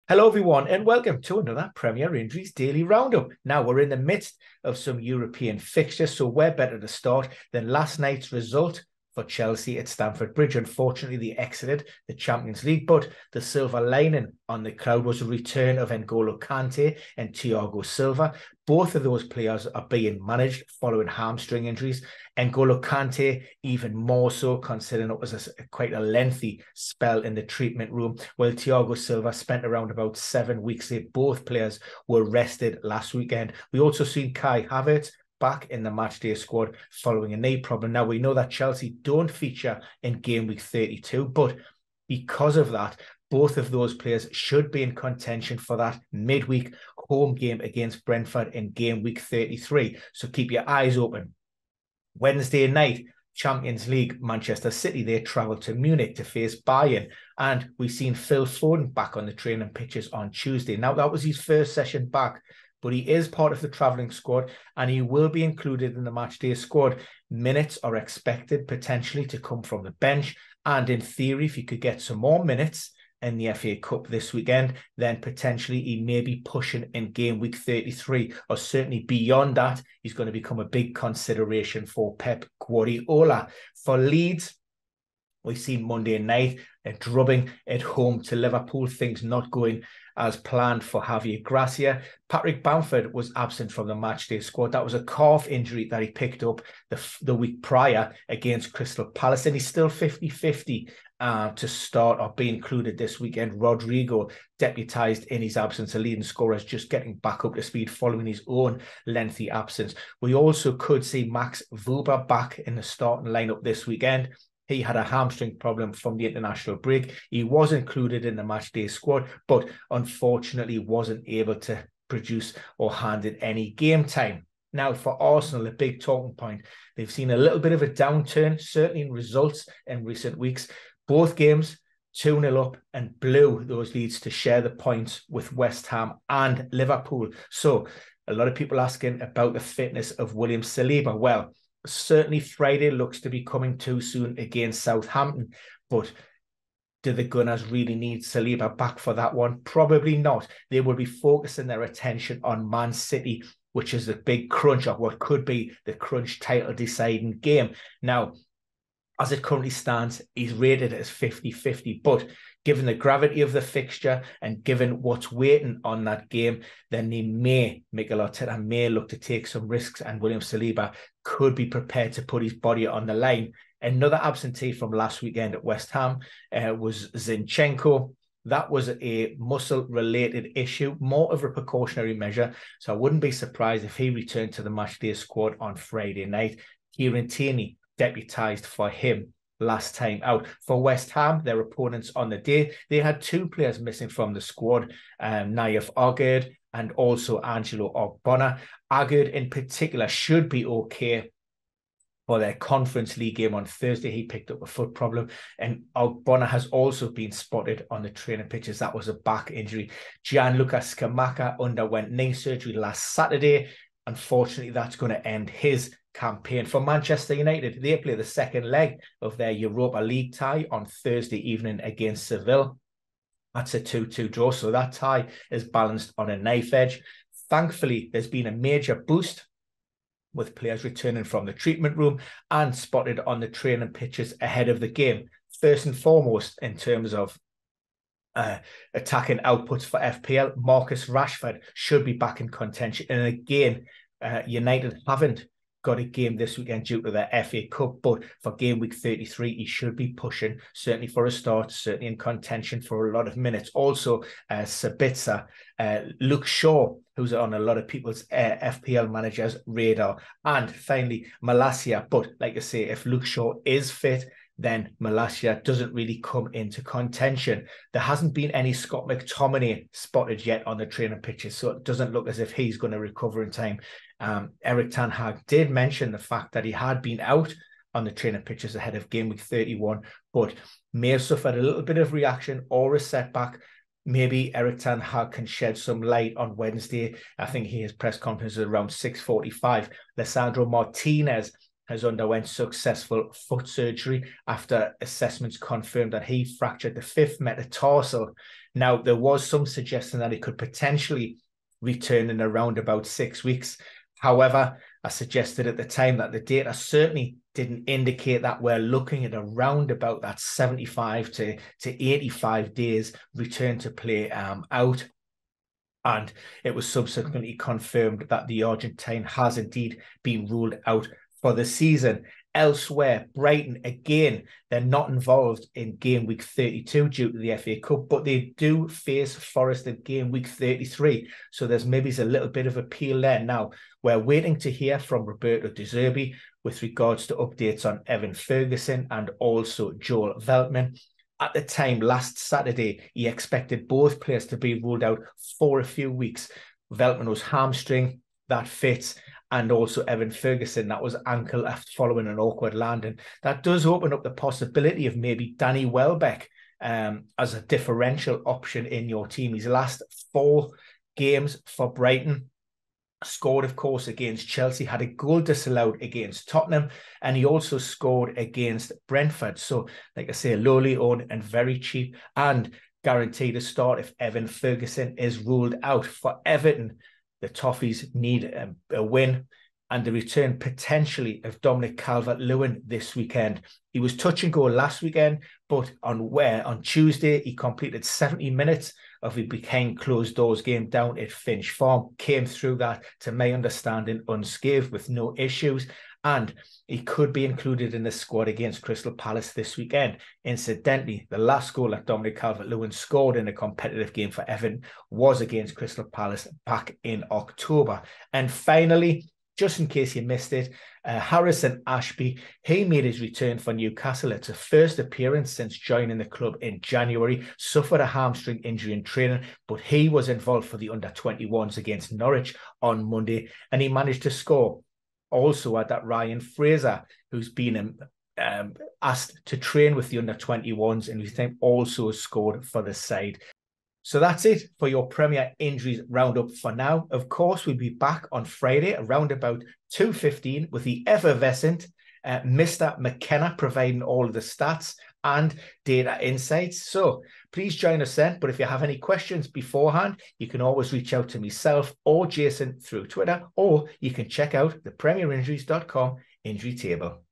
Hello, everyone, and welcome to another Premier Injuries Daily Roundup. Now, we're in the midst of some European fixtures, so where better to start than last night's result for Chelsea at Stamford Bridge. Unfortunately, they exited the Champions League, but the silver lining on the cloud was a return of N'Golo Kante and Thiago Silva. Both of those players are being managed following hamstring injuries. N'Golo Kante even more so, considering it was quite a lengthy spell in the treatment room, while Thiago Silva spent around about 7 weeks there. Both players were rested last weekend. We also seen Kai Havertz back in the matchday squad following a knee problem. Now, we know that Chelsea don't feature in game week 32, but because of that, both of those players should be in contention for that midweek home game against Brentford in game week 33. So keep your eyes open. Wednesday night, Champions League, Manchester City, they travelled to Munich to face Bayern. And we've seen Phil Foden back on the training pitches on Tuesday. Now, that was his first session back, but he is part of the travelling squad and he will be included in the matchday squad. Minutes are expected potentially to come from the bench. And in theory, if he could get some more minutes in the FA Cup this weekend, then potentially he may be pushing in game week 33, or certainly beyond that, he's going to become a big consideration for Pep Guardiola. For Leeds, we've seen Monday night a drubbing at home to Liverpool, things not going as planned for Javier Gracia. Patrick Bamford was absent from the matchday squad. That was a calf injury that he picked up the week prior against Crystal Palace, and he's still 50-50 to start or be included this weekend. Rodrigo deputised in his absence, a leading scorer, is just getting back up to speed following his own lengthy absence. We also could see Max Wöber back in the starting lineup this weekend. He had a hamstring problem from the international break. He was included in the matchday squad, but unfortunately wasn't able to produce or hand in any game time. Now, for Arsenal, a big talking point. They've seen a little bit of a downturn, certainly in results in recent weeks. Both games 2-0 up and blew those Leeds to share the points with West Ham and Liverpool. So a lot of people asking about the fitness of William Saliba. Well, certainly Friday looks to be coming too soon against Southampton, but do the Gunners really need Saliba back for that one? Probably not. They will be focusing their attention on Man City, which is the big crunch, of what could be the crunch title deciding game. Now, as it currently stands, he's rated as 50-50, but given the gravity of the fixture and given what's waiting on that game, then they may make a lot and may look to take some risks, and William Saliba could be prepared to put his body on the line. Another absentee from last weekend at West Ham was Zinchenko. That was a muscle-related issue, more of a precautionary measure, so I wouldn't be surprised if he returned to the matchday squad on Friday night. Kieran Tierney deputised for him last time out. For West Ham, their opponents on the day, they had two players missing from the squad, Naif Ogerd and also Angelo Ogbonna. Ogerd in particular should be okay for their Conference League game on Thursday. He picked up a foot problem, and Ogbonna has also been spotted on the training pitches. That was a back injury. Gianluca Scamacca underwent knee surgery last Saturday. Unfortunately, that's going to end his campaign. For Manchester United, they play the second leg of their Europa League tie on Thursday evening against Seville. That's a 2-2 draw, so that tie is balanced on a knife edge. Thankfully, there's been a major boost with players returning from the treatment room and spotted on the training pitches ahead of the game. First and foremost, in terms of attacking outputs for FPL, Marcus Rashford should be back in contention. And again, United haven't got a game this weekend due to their FA Cup, but for game week 33, he should be pushing, certainly for a start, certainly in contention for a lot of minutes. Also, Sabitzer, Luke Shaw, who's on a lot of people's FPL managers' radar, and finally, Malacia. But like I say, if Luke Shaw is fit, then Malacia doesn't really come into contention. There hasn't been any Scott McTominay spotted yet on the training pitches, so it doesn't look as if he's going to recover in time. Erik ten Hag did mention the fact that he had been out on the training pitches ahead of game week 31, but may have suffered a little bit of reaction or a setback. Maybe Erik ten Hag can shed some light on Wednesday. I think his press conference is around 6:45. Lisandro Martinez has underwent successful foot surgery after assessments confirmed that he fractured the 5th metatarsal. Now, there was some suggestion that he could potentially return in around about 6 weeks. However, I suggested at the time that the data certainly didn't indicate that. We're looking at around about that 75 to 85 days return to play out. And it was subsequently confirmed that the Argentine has indeed been ruled out for the season. Elsewhere, Brighton, again, they're not involved in game week 32 due to the FA Cup, but they do face Forest in game week 33. So there's maybe a little bit of appeal there. Now, we're waiting to hear from Roberto De Zerbi with regards to updates on Evan Ferguson and also Joel Veltman. At the time, last Saturday, he expected both players to be ruled out for a few weeks. Veltman was hamstring, that fits, and also Evan Ferguson, that was ankle after following an awkward landing. That does open up the possibility of maybe Danny Welbeck as a differential option in your team. His last 4 games for Brighton, scored, of course, against Chelsea, had a goal disallowed against Tottenham, and he also scored against Brentford. So, like I say, lowly owned and very cheap, and guaranteed to start if Evan Ferguson is ruled out. For Everton, the Toffees need a win and the return potentially of Dominic Calvert-Lewin this weekend. He was touch and go last weekend, but on Tuesday, he completed 70 minutes of a behind closed doors game down at Finch Farm, came through that, to my understanding, unscathed with no issues, and he could be included in the squad against Crystal Palace this weekend. Incidentally, the last goal that Dominic Calvert-Lewin scored in a competitive game for Everton was against Crystal Palace back in October. And finally, just in case you missed it, Harrison Ashby, he made his return for Newcastle. It's a first appearance since joining the club in January, suffered a hamstring injury in training, but he was involved for the under-21s against Norwich on Monday, and he managed to score. Also had that Ryan Fraser, who's been asked to train with the under-21s, and who also scored for the side. So that's it for your Premier Injuries Roundup for now. Of course, we'll be back on Friday around about 2:15 with the effervescent Mr. McKenna providing all of the stats and data insights. So please join us then. But if you have any questions beforehand, you can always reach out to myself or Jason through Twitter, or you can check out the premierinjuries.com injury table.